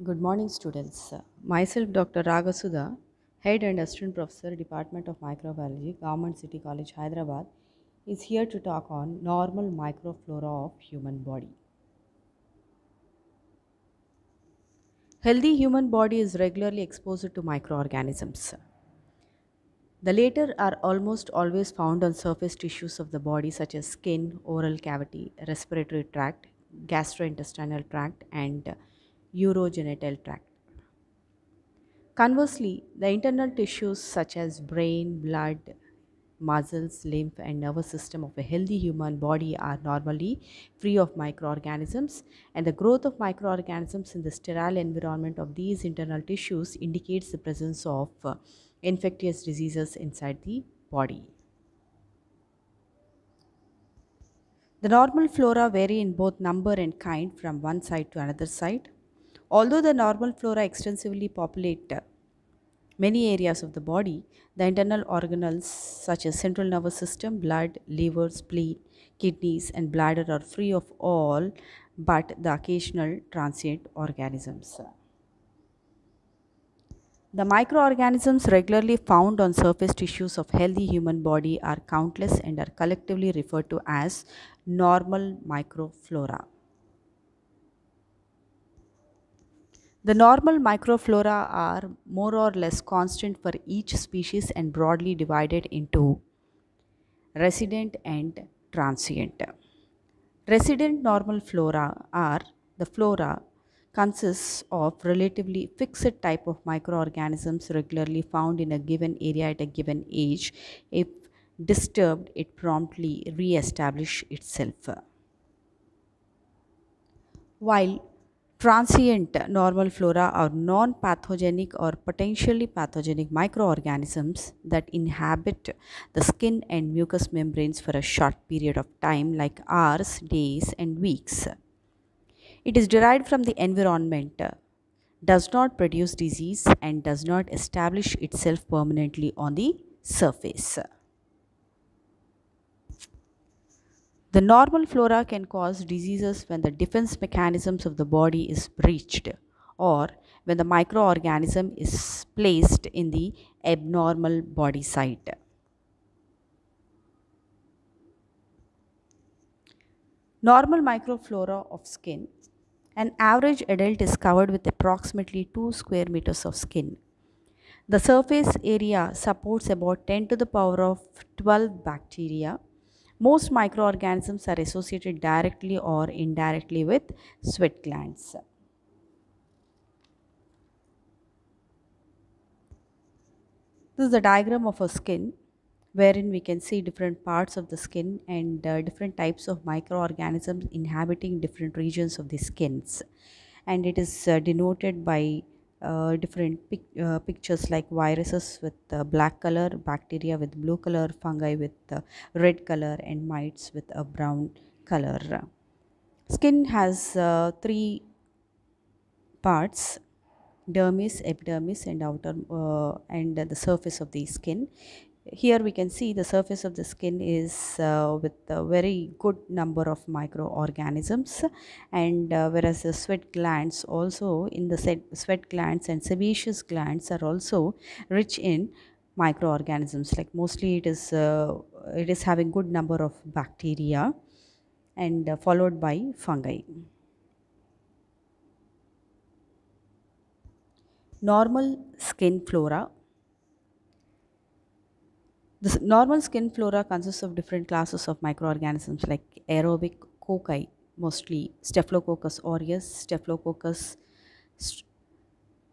Good morning, students. Myself, Dr. Ragasudha, Head and Assistant Professor, Department of Microbiology, Government City College, Hyderabad, is here to talk on normal microflora of human body. Healthy human body is regularly exposed to microorganisms. The latter are almost always found on surface tissues of the body such as skin, oral cavity, respiratory tract, gastrointestinal tract, and urogenital tract. Conversely, the internal tissues such as brain, blood, muscles, lymph, and nervous system of a healthy human body are normally free of microorganisms, and the growth of microorganisms in the sterile environment of these internal tissues indicates the presence of infectious diseases inside the body. The normal flora vary in both number and kind from one side to another side. Although the normal flora extensively populate many areas of the body, the internal organelles such as central nervous system, blood, liver, spleen, kidneys, and bladder are free of all but the occasional transient organisms. The microorganisms regularly found on surface tissues of healthy human body are countless and are collectively referred to as normal microflora. The normal microflora are more or less constant for each species and broadly divided into resident and transient. Resident normal flora are the flora consists of relatively fixed type of microorganisms regularly found in a given area at a given age. If disturbed, it promptly re-establish itself. While transient normal flora are non pathogenic or potentially pathogenic microorganisms that inhabit the skin and mucous membranes for a short period of time, like hours, days, and weeks. It is derived from the environment, does not produce disease, and does not establish itself permanently on the surface. The normal flora can cause diseases when the defense mechanisms of the body is breached or when the microorganism is placed in the abnormal body site. Normal microflora of skin. An average adult is covered with approximately 2 square meters of skin. The surface area supports about 10 to the power of 12 bacteria. Most microorganisms are associated directly or indirectly with sweat glands. This is a diagram of a skin wherein we can see different parts of the skin and different types of microorganisms inhabiting different regions of the skins. And it is denoted by different pictures like viruses with black color, bacteria with blue color, fungi with red color, and mites with a brown color. Skin has three parts: dermis, epidermis, and outer and the surface of the skin. Here we can see the surface of the skin is with a very good number of microorganisms, and whereas the sweat glands also in the sweat glands and sebaceous glands are also rich in microorganisms. Like mostly it is having good number of bacteria and followed by fungi. Normal skin flora. The normal skin flora consists of different classes of microorganisms like aerobic cocci, mostly Staphylococcus aureus, Staphylococcus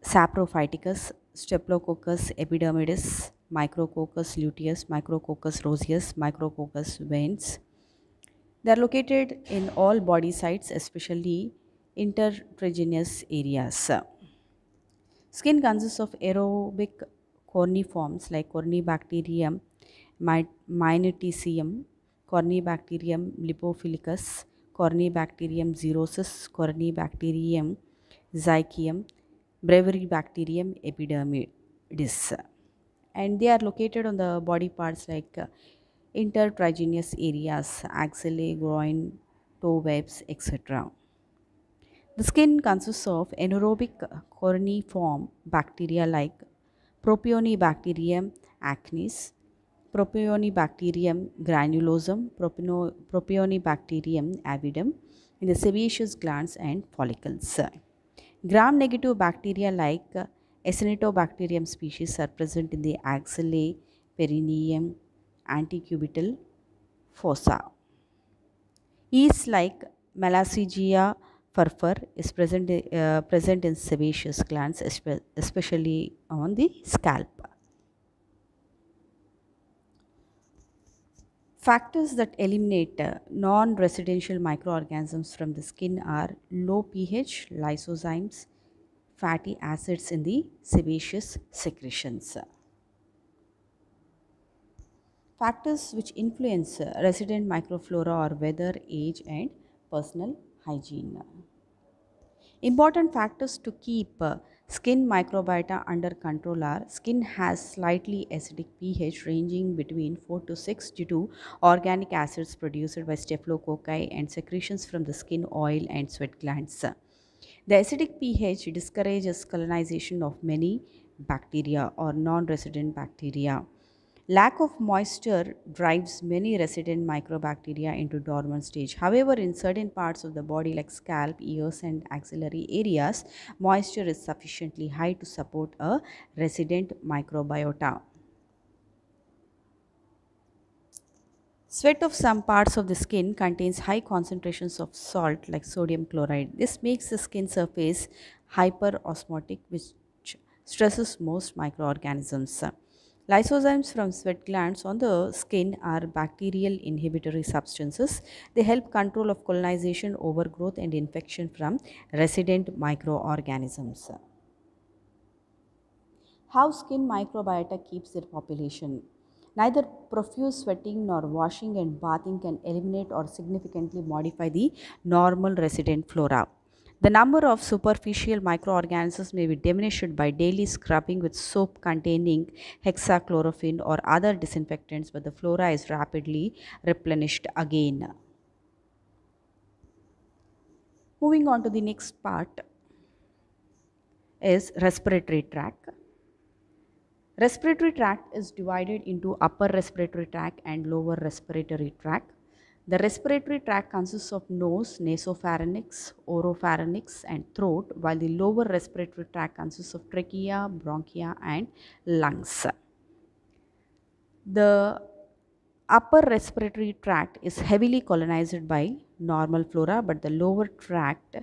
saprophyticus, Staphylococcus epidermidis, Micrococcus luteus, Micrococcus roseus, Micrococcus vents. They are located in all body sites, especially intertriginous areas. Skin consists of aerobic corniforms like Cornybacterium minuticium, Cornybacterium lipophilicus, Cornybacterium xerosus, Cornybacterium zycium, Brevibacterium epidermidis. And they are located on the body parts like intertriginous areas, axillae, groin, toe webs, etc. The skin consists of anaerobic coroniform bacteria like Propionibacterium acnes, Propionibacterium granulosum, Propionibacterium avidum in the sebaceous glands and follicles. Gram-negative bacteria like Acinetobacterium species are present in the axillae, perineum, antecubital fossa. Yeast like Malassezia furfur is present in sebaceous glands, especially on the scalp. Factors that eliminate non-residential microorganisms from the skin are low pH, lysozymes, fatty acids in the sebaceous secretions. Factors which influence resident microflora are weather, age, and personal hygiene. Important factors to keep skin microbiota under control are skin has slightly acidic pH ranging between 4 to 6 due to organic acids produced by staphylococci and secretions from the skin oil and sweat glands. The acidic pH discourages colonization of many bacteria or non-resident bacteria. Lack of moisture drives many resident microbacteria into dormant stage. However, in certain parts of the body like scalp, ears and axillary areas, moisture is sufficiently high to support a resident microbiota. Sweat of some parts of the skin contains high concentrations of salt like sodium chloride. This makes the skin surface hyperosmotic, which stresses most microorganisms. Lysozymes from sweat glands on the skin are bacterial inhibitory substances. They help control of colonization, overgrowth and infection from resident microorganisms. How skin microbiota keeps their population. Neither profuse sweating nor washing and bathing can eliminate or significantly modify the normal resident flora. The number of superficial microorganisms may be diminished by daily scrubbing with soap containing hexachlorophene or other disinfectants, but the flora is rapidly replenished again. Moving on to the next part is respiratory tract. Respiratory tract is divided into upper respiratory tract and lower respiratory tract. The respiratory tract consists of nose, nasopharynx, oropharynx, and throat, while the lower respiratory tract consists of trachea, bronchia, and lungs. The upper respiratory tract is heavily colonized by normal flora, but the lower tract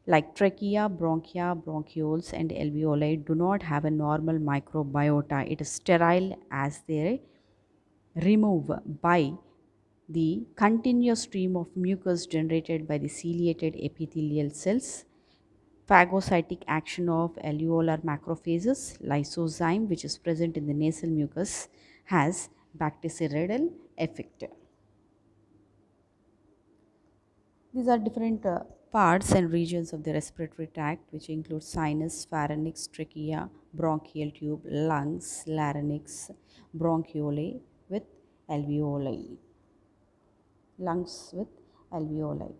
like trachea, bronchia, bronchioles, and alveoli do not have a normal microbiota. It is sterile as they remove by the continuous stream of mucus generated by the ciliated epithelial cells, phagocytic action of alveolar macrophages, lysozyme which is present in the nasal mucus has bactericidal effect. These are different parts and regions of the respiratory tract, which include sinus, pharynx, trachea, bronchial tube, lungs, larynx, bronchiole with alveoli. Lungs with alveoli.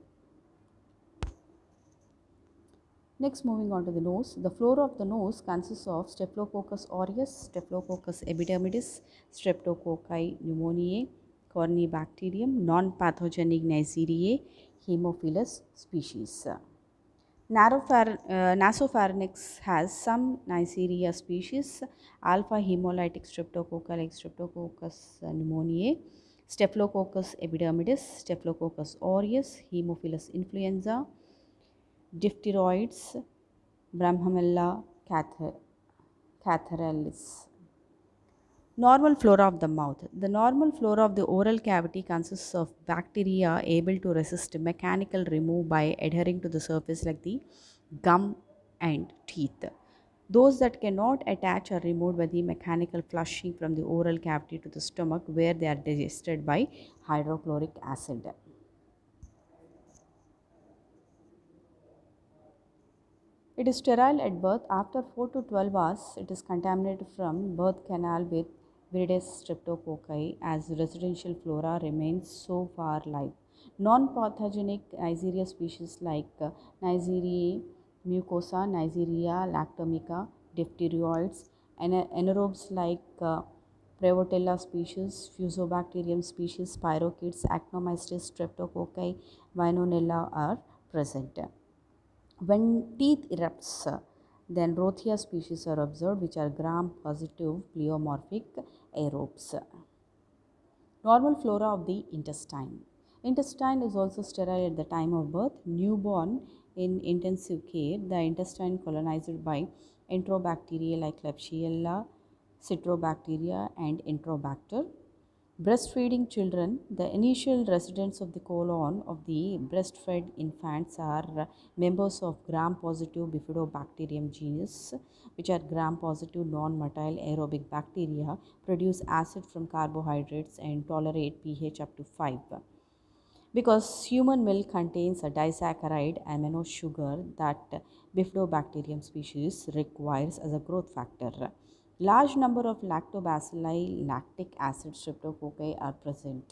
Next, moving on to the nose. The flora of the nose consists of Staphylococcus aureus, Staphylococcus epidermidis, Streptococci pneumoniae, Corynebacterium, non-pathogenic Neisseria, Haemophilus species. Nasopharynx has some Neisseria species, alpha hemolytic streptococci like Streptococcus pneumoniae, Staphylococcus epidermidis, Staphylococcus aureus, Haemophilus influenza, diphtheroids, Brahmamella catharalis. Normal flora of the mouth. The normal flora of the oral cavity consists of bacteria able to resist mechanical remove by adhering to the surface like the gum and teeth. Those that cannot attach are removed by the mechanical flushing from the oral cavity to the stomach where they are digested by hydrochloric acid. It is sterile at birth. After 4 to 12 hours, it is contaminated from birth canal with Viridis streptococci as residential flora remains so far live. Non-pathogenic Neisseria species like Neisseria mucosa, Neisseria lactomica, diphterioids, and anaerobes like Prevotella species, Fusobacterium species, spirochetes, Actinomycetes, Streptococci, Vinonella are present. When teeth erupts, then Rothia species are observed, which are gram-positive pleomorphic aerobes. Normal flora of the intestine. Intestine is also sterile at the time of birth. Newborn in intensive care, the intestine colonized by enterobacteria like Klebsiella, Citrobacteria, and Enterobacter. Breastfeeding children, the initial residents of the colon of the breastfed infants are members of gram-positive Bifidobacterium genus, which are gram-positive non-motile aerobic bacteria, produce acid from carbohydrates and tolerate pH up to 5. Because human milk contains a disaccharide amino sugar that Bifidobacterium species requires as a growth factor. Large number of lactobacilli lactic acid streptococci are present.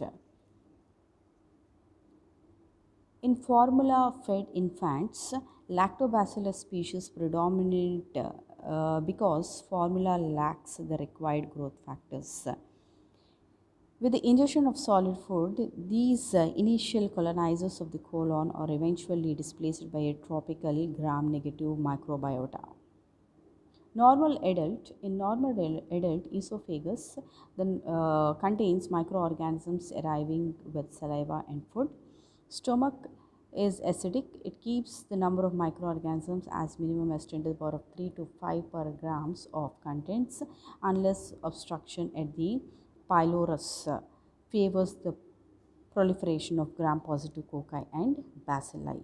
In formula fed infants, lactobacillus species predominate because formula lacks the required growth factors. With the ingestion of solid food, these initial colonizers of the colon are eventually displaced by a tropical gram-negative microbiota. Normal adult esophagus then contains microorganisms arriving with saliva and food. Stomach is acidic. It keeps the number of microorganisms as minimum as 10 to the power of 3 to 5 per grams of contents, unless obstruction at the pylorus favors the proliferation of gram-positive cocci and bacilli.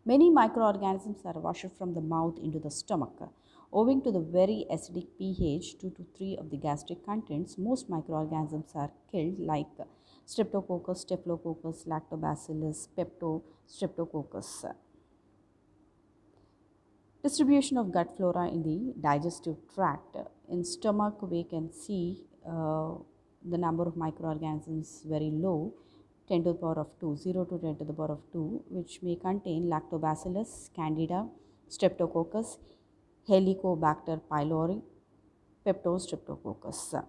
Many microorganisms are washed from the mouth into the stomach. Owing to the very acidic pH 2 to 3 of the gastric contents, most microorganisms are killed like Streptococcus, Staphylococcus, Lactobacillus, Streptococcus. Distribution of gut flora in the digestive tract. In stomach, we can see the number of microorganisms very low, 10 to the power of 2, 0 to 10 to the power of 2, which may contain Lactobacillus, Candida, Streptococcus, Helicobacter pylori, Peptostreptococcus.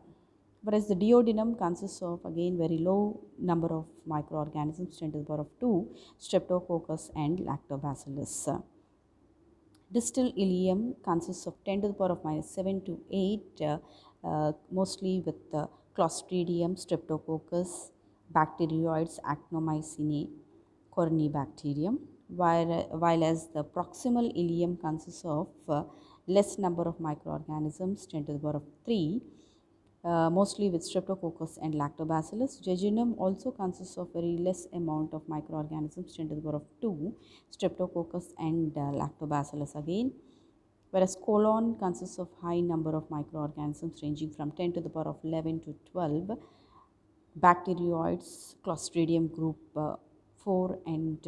Whereas the duodenum consists of again very low number of microorganisms, 10 to the power of 2, Streptococcus and Lactobacillus. Distal ileum consists of 10 to the power of minus 7 to 8, mostly with Clostridium, Streptococcus, bacteroides, Actinomycinae, Corynebacterium, while as the proximal ileum consists of less number of microorganisms, 10 to the power of 3, mostly with Streptococcus and Lactobacillus. Jejunum also consists of very less amount of microorganisms, 10 to the power of 2, Streptococcus and Lactobacillus again. Whereas colon consists of high number of microorganisms ranging from 10 to the power of 11 to 12. Bacteroids, Clostridium group 4 and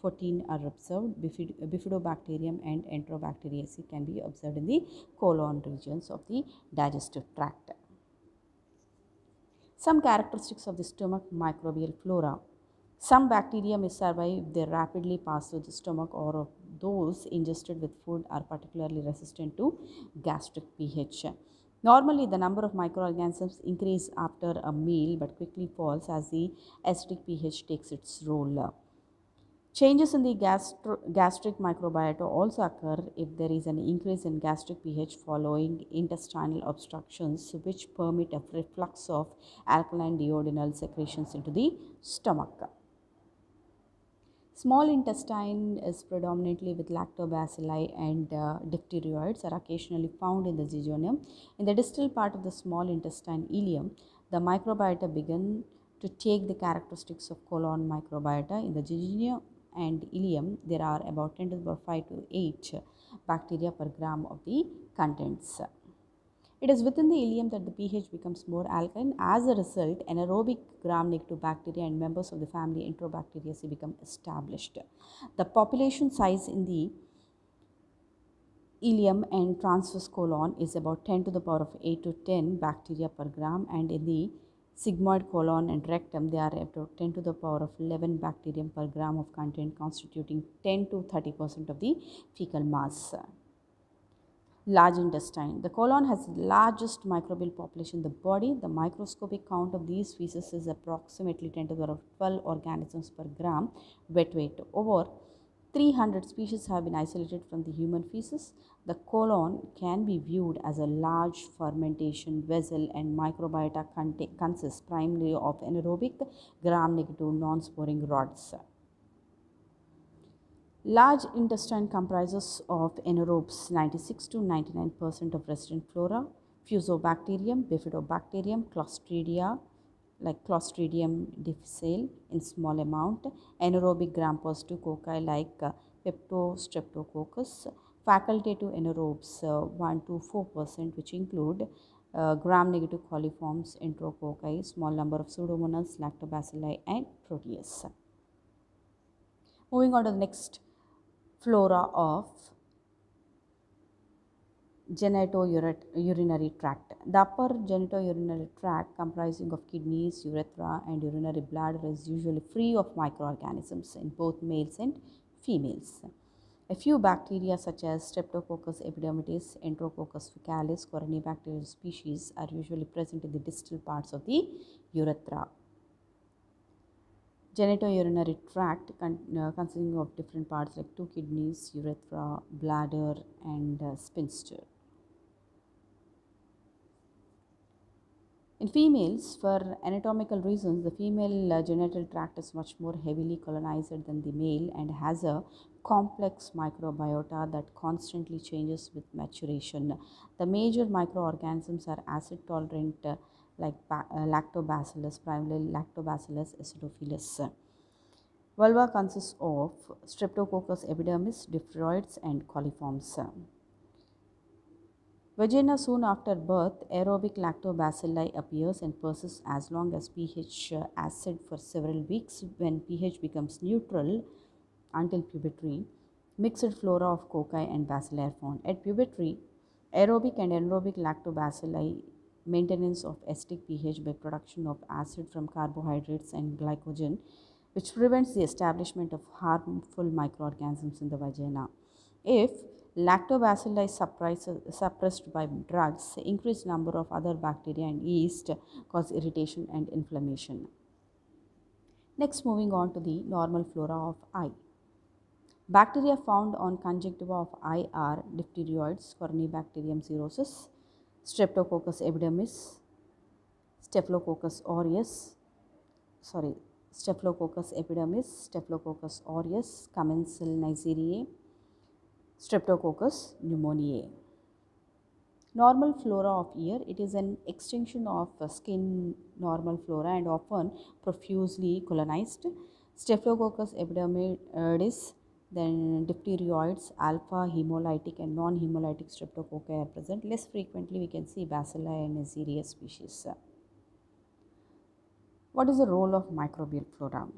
14 are observed. Bifidobacterium and Enterobacteriaceae can be observed in the colon regions of the digestive tract. Some characteristics of the stomach microbial flora. Some bacteria may survive if they rapidly pass through the stomach, or those ingested with food are particularly resistant to gastric pH. Normally, the number of microorganisms increase after a meal but quickly falls as the acidic pH takes its role. Changes in the gastric microbiota also occur if there is an increase in gastric pH following intestinal obstructions, which permit a reflux of alkaline duodenal secretions into the stomach. Small intestine is predominantly with lactobacilli and diphterioids are occasionally found in the jejunum. In the distal part of the small intestine ileum, the microbiota begin to take the characteristics of colon microbiota. In the jejunum and ileum, there are about 10 to the power 5 to 8 bacteria per gram of the contents. It is within the ileum that the pH becomes more alkaline. As a result, anaerobic gram-negative bacteria and members of the family Enterobacteriaceae become established. The population size in the ileum and transverse colon is about 10 to the power of 8 to 10 bacteria per gram, and in the sigmoid colon and rectum, they are about 10 to the power of 11 bacterium per gram of content, constituting 10 to 30% of the fecal mass. Large intestine. The colon has the largest microbial population in the body. The microscopic count of these species is approximately 10 to the power of 12 organisms per gram wet weight. Over 300 species have been isolated from the human feces. The colon can be viewed as a large fermentation vessel, and microbiota consists primarily of anaerobic, gram-negative, non-sporing rods. Large intestine comprises of anaerobes, 96 to 99% of resident flora, Fusobacterium, Bifidobacterium, Clostridia, like Clostridium difficile in small amount, anaerobic gram-positive cocci like Peptostreptococcus, facultative anaerobes 1 to 4%, which include gram-negative coliforms, enterococci, small number of Pseudomonas, Lactobacilli, and Proteus. Moving on to the next flora of genitourinary tract. The upper genitourinary tract, comprising of kidneys, urethra, and urinary bladder, is usually free of microorganisms in both males and females. A few bacteria such as Streptococcus epidermidis, Enterococcus faecalis, Corynebacterium species are usually present in the distal parts of the urethra. Genitourinary tract consisting of different parts like 2 kidneys, urethra, bladder, and sphincter. In females, for anatomical reasons, the female genital tract is much more heavily colonized than the male and has a complex microbiota that constantly changes with maturation. The major microorganisms are acid tolerant like lactobacillus, primarily Lactobacillus acidophilus. Vulva consists of Streptococcus epidermis, diphtheroids, and coliforms. Vagina. Soon after birth, aerobic lactobacilli appears and persists as long as pH acid for several weeks. When pH becomes neutral until puberty, mixed flora of cocci and bacilli are found. At puberty, aerobic and anaerobic lactobacilli maintenance of acidic pH by production of acid from carbohydrates and glycogen, which prevents the establishment of harmful microorganisms in the vagina. If lactobacilli is suppressed by drugs, increased number of other bacteria and yeast cause irritation and inflammation. Next, moving on to the normal flora of eye. Bacteria found on conjunctiva of eye are diphtheroids, Corynebacterium cirrhosis, Streptococcus epidermis, Staphylococcus aureus, commensal Neisseria, Streptococcus pneumoniae. Normal flora of ear. It is an extension of skin normal flora and often profusely colonized. Staphylococcus epidermidis, then diphtheroids, alpha hemolytic and non-hemolytic streptococci are present. Less frequently we can see bacilli and Neisseria species. What is the role of microbial flora?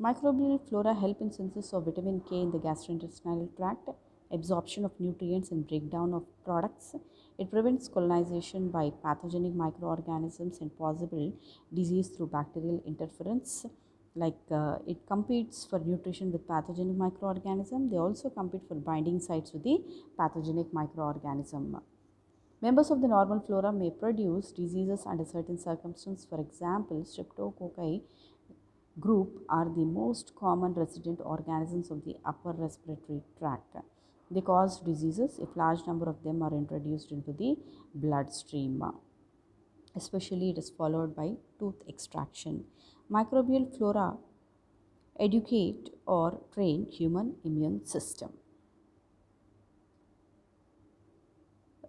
Microbial flora help in synthesis of vitamin K in the gastrointestinal tract, absorption of nutrients and breakdown of products. It prevents colonization by pathogenic microorganisms and possible disease through bacterial interference. It competes for nutrition with pathogenic microorganism. They also compete for binding sites with the pathogenic microorganism. Members of the normal flora may produce diseases under certain circumstances. For example, streptococci group are the most common resident organisms of the upper respiratory tract. They cause diseases if large number of them are introduced into the bloodstream. Especially it is followed by tooth extraction. Microbial flora educate or train human immune system.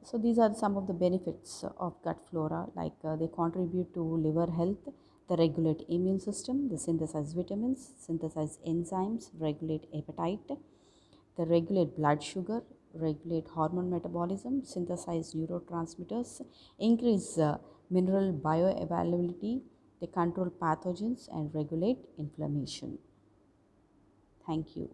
So these are some of the benefits of gut flora, they contribute to liver health, they regulate immune system, they synthesize vitamins, synthesize enzymes, regulate appetite, they regulate blood sugar, regulate hormone metabolism, synthesize neurotransmitters, increase mineral bioavailability, they control pathogens and regulate inflammation. Thank you.